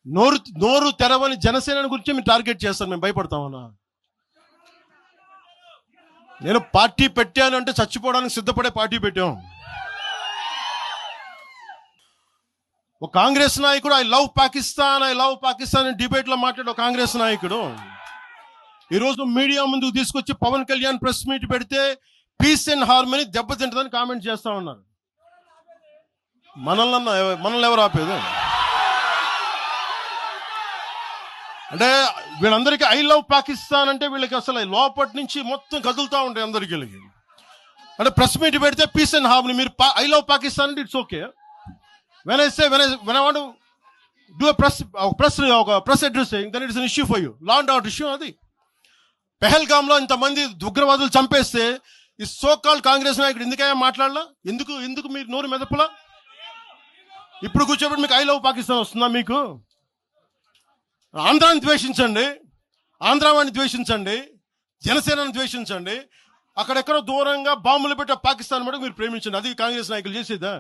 నోరు నోరు తెరవని జనసేన గురించి మీరు టార్గెట్ చేస్తాను. మేము భయపడతామన్నా? నేను పార్టీ పెట్టాను అంటే చచ్చిపోవడానికి సిద్ధపడే పార్టీ పెట్టాం. ఒక కాంగ్రెస్ నాయకుడు ఐ లవ్ పాకిస్తాన్ డిబేట్ లో మాట్లాడే కాంగ్రెస్ నాయకుడు ఈరోజు మీడియా ముందుకు తీసుకొచ్చి పవన్ కళ్యాణ్ ప్రెస్ మీట్ పెడితే పీస్ అండ్ హార్మనీ దెబ్బతింటుందని కామెంట్ చేస్తా ఉన్నారు. మనల్ని ఎవరు ఆపేది? అంటే వీళ్ళందరికీ ఐ లవ్ పాకిస్తాన్ అంటే వీళ్ళకి అసలు లోపటి నుంచి మొత్తం కదులుతూ ఉంటాయి అందరికి. అంటే ప్రెస్ మీట్ పెడితే పీస్ అండ్ హార్మనీ, మీరు ఐ లవ్ పాకిస్తాన్ అంటే it's okay. when I want to do a press address saying then it is an issue for you, law and order issue. అది పెహల్గామ్లో ఇంతమంది ఉగ్రవాదులు చంపేస్తే ఈ సోకాల్ కాంగ్రెస్ నాయకుడు ఎందుకయ్యా మాట్లాడలా? ఎందుకు మీరు నోరు మెదపలా? ఇప్పుడు కూర్చోబెట్టి మీకు ఐ లవ్ పాకిస్తాన్ వస్తుందా? మీకు ఆంధ్రాని ద్వేషించండి, ఆంధ్రావాణి ద్వేషించండి, జనసేనని ద్వేషించండి, అక్కడెక్కడో దూరంగా బాంబులు పెట్టే పాకిస్తాన్ కూడా మీరు ప్రేమించండి. అది కాంగ్రెస్ నాయకులు చేసేదా?